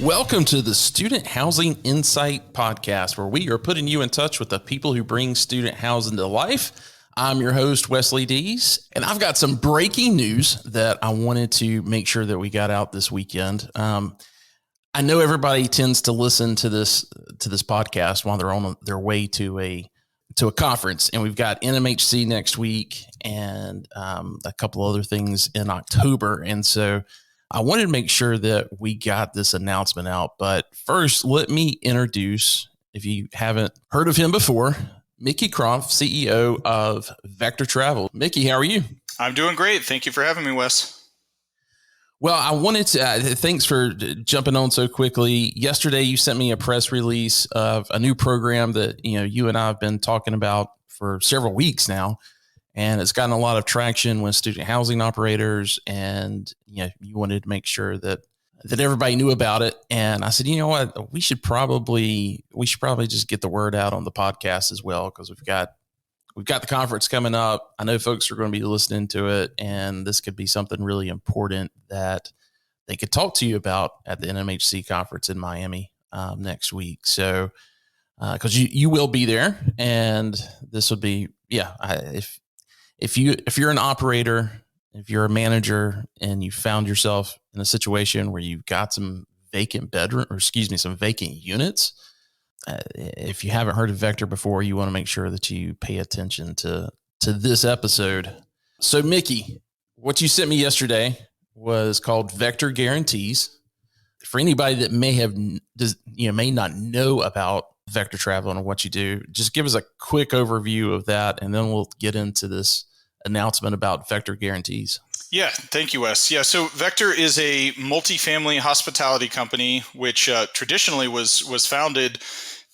Welcome to the Student Housing Insight Podcast, where we are putting you in touch with the people who bring student housing to life. I'm your host, Wesley Dees, and I've got some breaking news that I wanted to make sure that we got out this weekend. I know everybody tends to listen to this podcast while they're on their way to a conference, and we've got NMHC next week and a couple other things in October, and so I wanted to make sure that we got this announcement out. But first, let me introduce, if you haven't heard of him before, Mickey Croft, CEO of Vector Travel. Mickey, how are you? I'm doing great. Thank you for having me, Wes. Well, I wanted to, thanks for jumping on so quickly. Yesterday, you sent me a press release of a new program that, you and I have been talking about for several weeks now. And it's gotten a lot of traction with student housing operators, and you wanted to make sure that everybody knew about it. And I said, you know what, we should probably just get the word out on the podcast as well, because we've got the conference coming up. I know folks are going to be listening to it, and this could be something really important that they could talk to you about at the NMHC conference in Miami next week. So, because you will be there, and this would be, If you're an operator, if you're a manager, and you found yourself in a situation where you've got some vacant units, if you haven't heard of Vector before, you want to make sure that you pay attention to this episode. So, Mickey, what you sent me yesterday was called Vector Guarantees. For anybody that may not know about Vector Travel and what you do, just give us a quick overview of that, and then we'll get into this announcement about Vector Guarantees. Yeah, thank you, Wes. Yeah, so Vector is a multifamily hospitality company, which traditionally was founded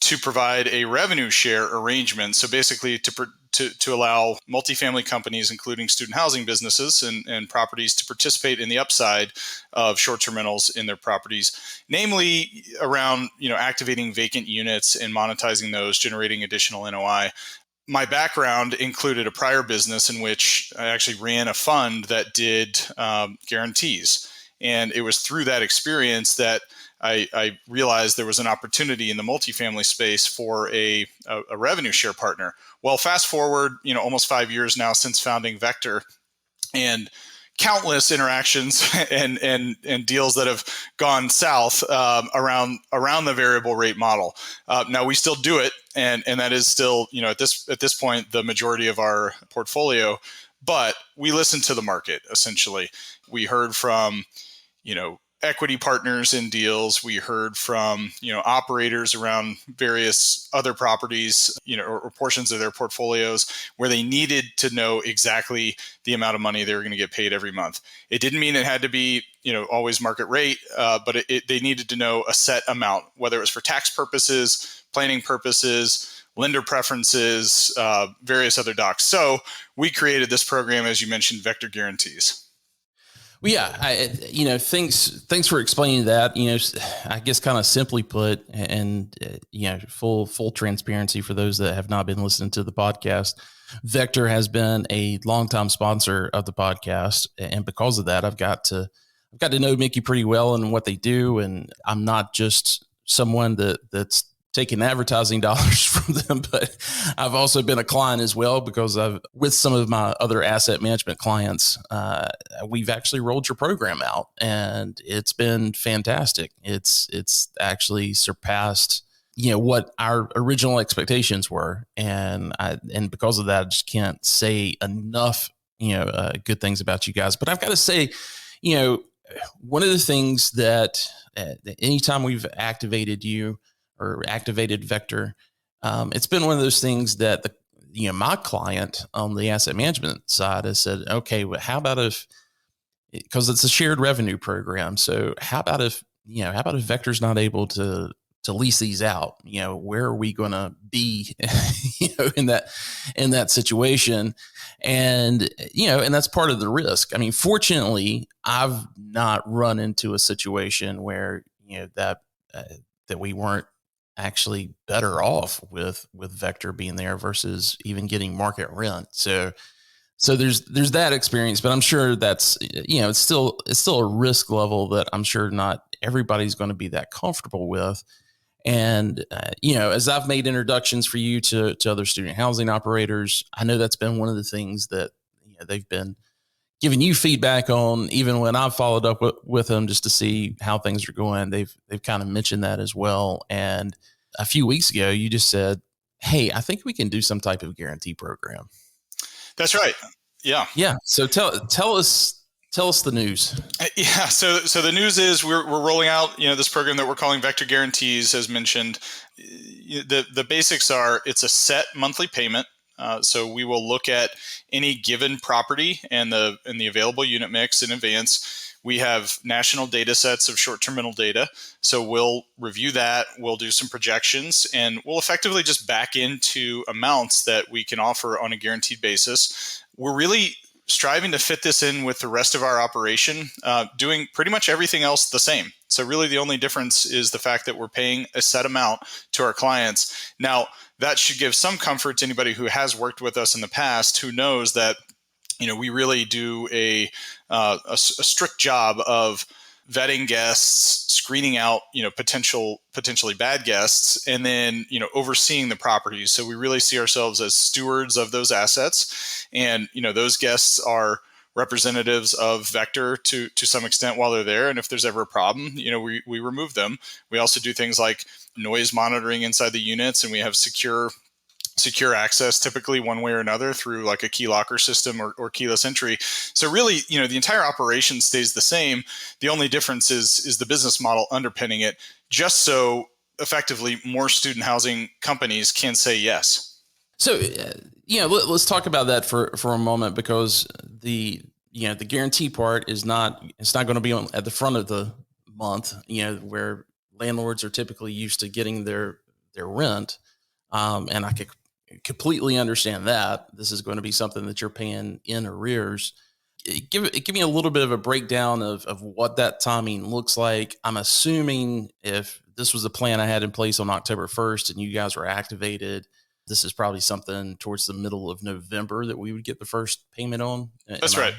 to provide a revenue share arrangement. So basically to allow multifamily companies, including student housing businesses and properties, to participate in the upside of short-term rentals in their properties, namely around activating vacant units and monetizing those, generating additional NOI. My background included a prior business in which I actually ran a fund that did guarantees. And it was through that experience that I realized there was an opportunity in the multifamily space for a revenue share partner. Well, fast forward, almost 5 years now since founding Vector, and countless interactions and deals that have gone south around the variable rate model. Now we still do it, and that is still at this point the majority of our portfolio. But we listen to the market. Essentially, we heard from equity partners in deals. We heard from operators around various other properties, or portions of their portfolios where they needed to know exactly the amount of money they were going to get paid every month. It didn't mean it had to be always market rate, but they needed to know a set amount, whether it was for tax purposes, planning purposes, lender preferences, various other docs. So we created this program, as you mentioned, Vector Guarantees. Well, yeah, thanks for explaining that. I guess kind of simply put, and full transparency for those that have not been listening to the podcast, Vector has been a longtime sponsor of the podcast, and because of that, I've got to know Mickey pretty well and what they do, and I'm not just someone that's taking advertising dollars from them, but I've also been a client as well, because with some of my other asset management clients, we've actually rolled your program out, and it's been fantastic. It's actually surpassed what our original expectations were, and because of that, I just can't say enough good things about you guys. But I've got to say, one of the things that anytime we've activated you or activated Vector, it's been one of those things that my client on the asset management side has said, okay, well, how about if, because it's a shared revenue program, so how about if Vector's not able to lease these out? Where are we going to be, in that situation? And and that's part of the risk. I mean, fortunately, I've not run into a situation where that we weren't actually better off with Vector being there versus even getting market rent. So there's that experience, but I'm sure that's it's still a risk level that I'm sure not everybody's going to be that comfortable with. And, as I've made introductions for you to other student housing operators, I know that's been one of the things that they've been giving you feedback on. Even when I've followed up with them just to see how things are going, they've kind of mentioned that as well. And a few weeks ago, you just said, hey, I think we can do some type of guarantee program. That's right. Yeah. Yeah. So tell us the news. Yeah. So the news is we're rolling out, this program that we're calling Vector Guarantees, as mentioned. The basics are it's a set monthly payment. So we will look at any given property and the available unit mix in advance. We have national data sets of short-term rental data. So we'll review that. We'll do some projections, and we'll effectively just back into amounts that we can offer on a guaranteed basis. We're really striving to fit this in with the rest of our operation, doing pretty much everything else the same. So really the only difference is the fact that we're paying a set amount to our clients. Now, that should give some comfort to anybody who has worked with us in the past, who knows that we really do a strict job of vetting guests, screening out potentially bad guests, and then overseeing the properties. So we really see ourselves as stewards of those assets, and those guests are representatives of Vector to some extent while they're there. And if there's ever a problem, we remove them. We also do things like noise monitoring inside the units, and we have secure access, typically one way or another, through like a key locker system or keyless entry. So really, the entire operation stays the same. The only difference is the business model underpinning it, just so effectively more student housing companies can say yes. So, let's talk about that for a moment, because the guarantee part it's not going to be at the front of the month, where landlords are typically used to getting their rent. And I could completely understand that. This is going to be something that you're paying in arrears. Give me a little bit of a breakdown of what that timing looks like. I'm assuming if this was a plan I had in place on October 1st and you guys were activated, this is probably something towards the middle of November that we would get the first payment on. That's right.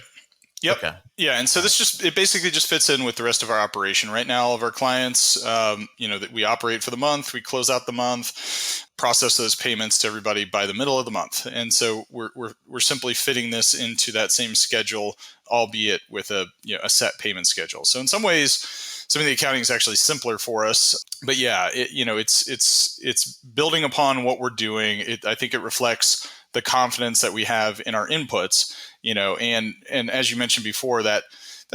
Yep. Okay. Yeah. And so it basically just fits in with the rest of our operation. Right now, all of our clients, that we operate for the month, we close out the month, process those payments to everybody by the middle of the month. And so we're simply fitting this into that same schedule, albeit with a set payment schedule. So in some ways, some of the accounting is actually simpler for us. But yeah, it's building upon what we're doing. I think it reflects the confidence that we have in our inputs, and as you mentioned before, that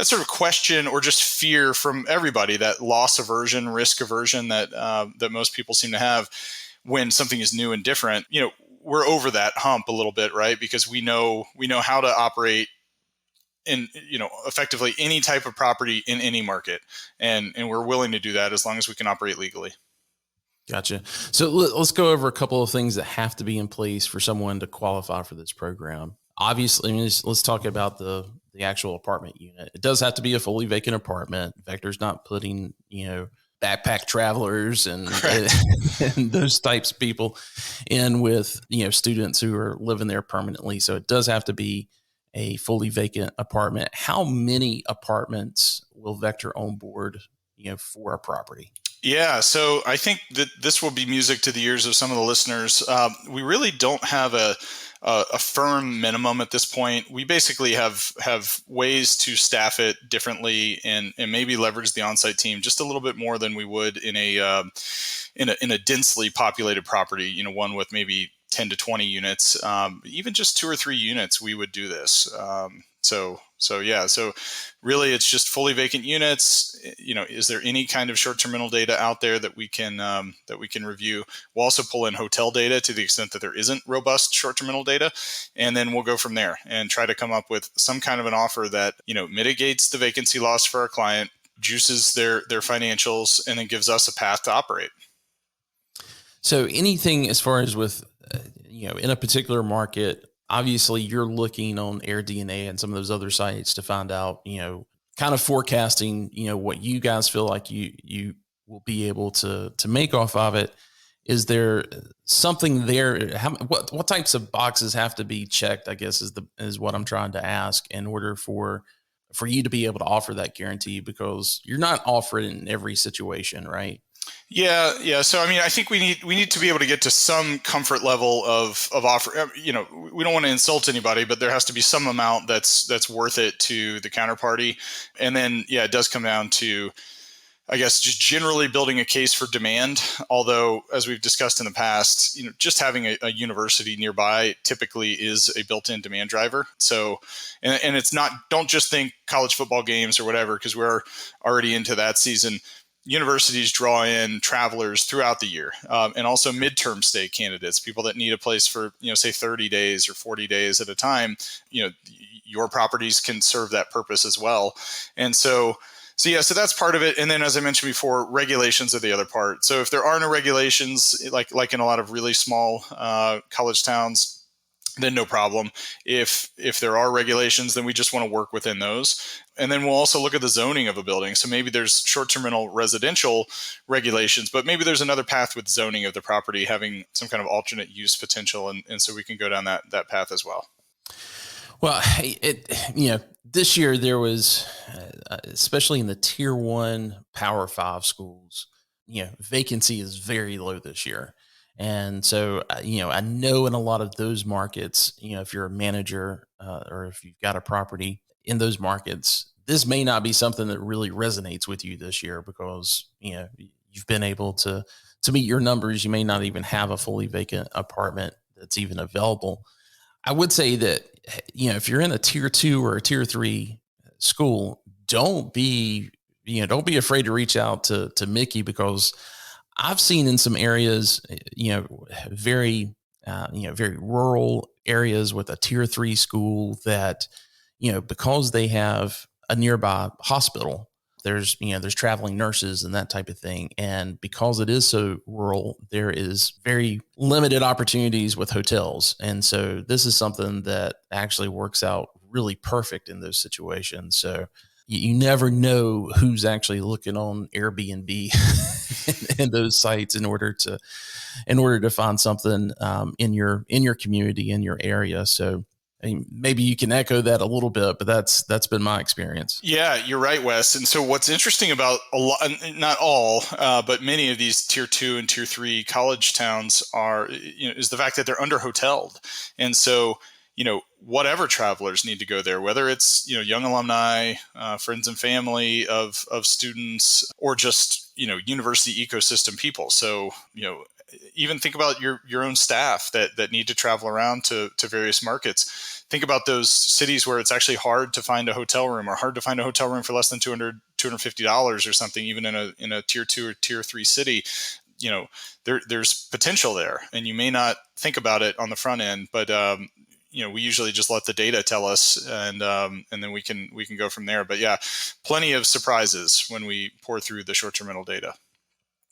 sort of question or just fear from everybody, that loss aversion, risk aversion that most people seem to have when something is new and different. We're over that hump a little bit, right? Because we know how to operate in effectively any type of property in any market, and we're willing to do that as long as we can operate legally. Gotcha. So let's go over a couple of things that have to be in place for someone to qualify for this program. Obviously, let's talk about the actual apartment unit. It does have to be a fully vacant apartment. Vector's not putting, backpack travelers and those types of people in with, students who are living there permanently. So it does have to be a fully vacant apartment. How many apartments will Vector onboard, for a property? Yeah, so I think that this will be music to the ears of some of the listeners. We really don't have a firm minimum at this point. We basically have ways to staff it differently and maybe leverage the on-site team just a little bit more than we would in a densely populated property. One with maybe 10 to 20 units, even just 2 or 3 units, we would do this. So really it's just fully vacant units. Is there any kind of short-term rental data out there that we can review? We'll also pull in hotel data to the extent that there isn't robust short-term rental data. And then we'll go from there and try to come up with some kind of an offer that, mitigates the vacancy loss for our client, juices their financials, and then gives us a path to operate. So anything as far as with, in a particular market, obviously you're looking on AirDNA and some of those other sites to find out, kind of forecasting, what you guys feel like you will be able to make off of it. Is there something there? What types of boxes have to be checked, I guess is what I'm trying to ask, in order for for you to be able to offer that guarantee, because you're not offering it in every situation, right? Yeah, yeah. So I mean, I think we need to be able to get to some comfort level of offer. We don't want to insult anybody, but there has to be some amount that's worth it to the counterparty. And then, yeah, it does come down to, I guess, just generally building a case for demand. Although, as we've discussed in the past, just having a university nearby typically is a built-in demand driver. So, and it's not, don't just think college football games or whatever, because we're already into that season. Universities draw in travelers throughout the year, and also midterm stay candidates, people that need a place for, say 30 days or 40 days at a time. Your properties can serve that purpose as well. And so yeah, so that's part of it. And then, as I mentioned before, regulations are the other part. So if there are no regulations, like in a lot of really small college towns, then no problem. If there are regulations, then we just want to work within those. And then we'll also look at the zoning of a building. So maybe there's short-term rental residential regulations, but maybe there's another path with zoning of the property having some kind of alternate use potential. And so we can go down that path as well. Well, this year there was, especially in the tier 1 Power 5 schools, vacancy is very low this year. And so, I know in a lot of those markets, if you're a manager, or if you've got a property in those markets, this may not be something that really resonates with you this year, because, you've been able to meet your numbers. You may not even have a fully vacant apartment that's even available. I would say that, if you're in a tier 2 or a tier 3 school, don't be afraid to reach out to Mickey, because I've seen in some areas, very, very rural areas with a tier 3 school that, because they have a nearby hospital, there's traveling nurses and that type of thing. And because it is so rural, there is very limited opportunities with hotels. And so this is something that actually works out really perfect in those situations. So you never know who's actually looking on Airbnb and those sites in order to find something in your community, in your area. So I mean, maybe you can echo that a little bit, but that's been my experience. Yeah, you're right, Wes. And so what's interesting about a lot, not all, but many of these tier 2 and tier 3 college towns is the fact that they're under hoteled. And so, whatever travelers need to go there, whether it's, young alumni, friends and family of students, or just, university ecosystem people. So, even think about your own staff that need to travel around to various markets. Think about those cities where it's actually hard to find a hotel room, or hard to find a hotel room for less than $250 or something, even in a tier 2 or tier 3 city. There's potential there, and you may not think about it on the front end, but we usually just let the data tell us, and then we can go from there. But yeah, plenty of surprises when we pour through the short-term rental data.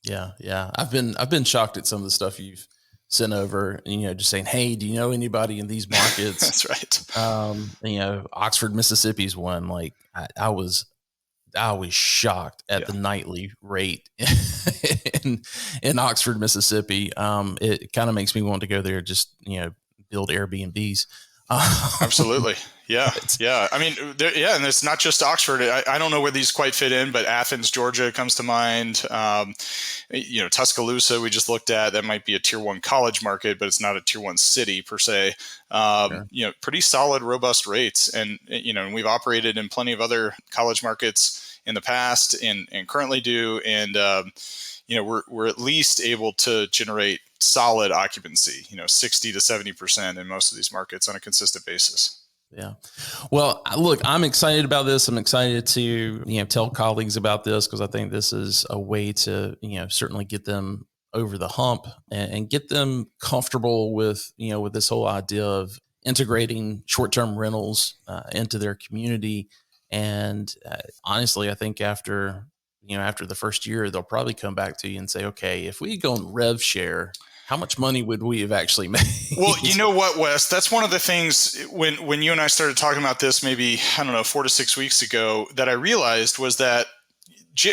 Yeah. I've been shocked at some of the stuff you've sent over, just saying, hey, do you know anybody in these markets? That's right. Oxford, Mississippi's one. Like I was shocked at the nightly rate in Oxford, Mississippi. It kind of makes me want to go there, just, build Airbnbs. Absolutely. Yeah. Yeah. I mean, and it's not just Oxford. I don't know where these quite fit in, but Athens, Georgia comes to mind. Tuscaloosa, we just looked at, that might be a tier 1 college market, but it's not a tier 1 city per se. Sure. Pretty solid, robust rates. And we've operated in plenty of other college markets in the past and currently do. And, we're at least able to generate solid occupancy, 60 to 70% in most of these markets on a consistent basis. Yeah. Well, look, I'm excited about this. I'm excited to, tell colleagues about this, because I think this is a way to, certainly get them over the hump and get them comfortable with, with this whole idea of integrating short-term rentals into their community. And honestly, I think after the first year, they'll probably come back to you and say, okay, if we go on rev share, how much money would we have actually made? Well, you know what, Wes? That's one of the things when you and I started talking about this, maybe, 4 to 6 weeks ago, that I realized was that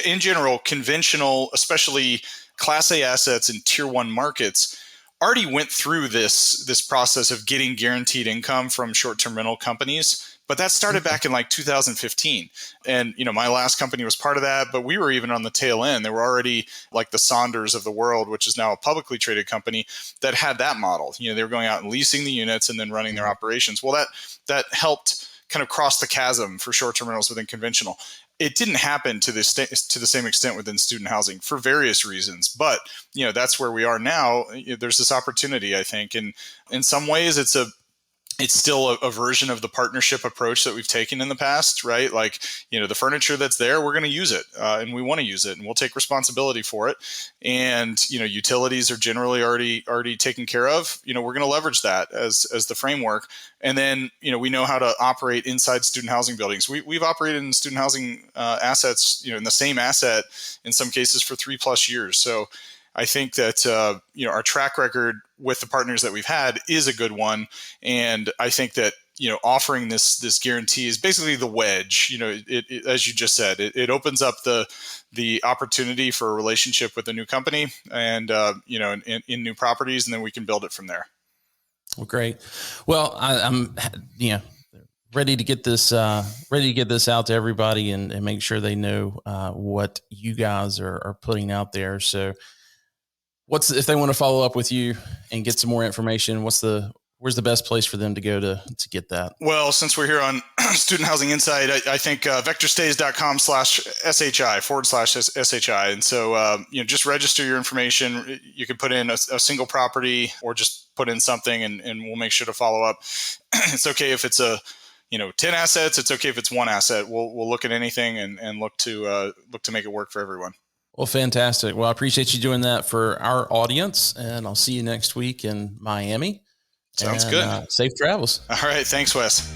in general, conventional, especially Class A assets in tier 1 markets, already went through this process of getting guaranteed income from short-term rental companies But that started back in like 2015. And, my last company was part of that, but we were even on the tail end. There were already like the Saunders of the world, which is now a publicly traded company that had that model. They were going out and leasing the units and then running their operations. Well, that helped kind of cross the chasm for short-term rentals within conventional. It didn't happen to the same extent within student housing for various reasons, but that's where we are now. There's this opportunity, I think, and in some ways it's still a version of the partnership approach that we've taken in the past, right? Like, the furniture that's there, we're going to use it and we want to use it and we'll take responsibility for it. And, utilities are generally already taken care of. We're going to leverage that as the framework. And then, we know how to operate inside student housing buildings. We've operated in student housing assets, in the same asset in some cases for 3+ years. So I think that our track record with the partners that we've had is a good one, and I think that offering this guarantee is basically the wedge. It as you just said, it opens up the opportunity for a relationship with a new company, and in new properties, and then we can build it from there. Well, great. Well, I'm ready to get this out to everybody and make sure they know what you guys are putting out there. So, if they want to follow up with you and get some more information, where's the best place for them to go to get that? Well, since we're here on Student Housing Insight, I think vectorstays.com/SHI /SHI. And so, just register your information. You can put in a single property or just put in something and we'll make sure to follow up. It's okay if it's 10 assets. It's okay if it's one asset. We'll look at anything and look to make it work for everyone. Well, fantastic. Well, I appreciate you doing that for our audience, and I'll see you next week in Miami. Sounds good. Safe travels. All right. Thanks, Wes.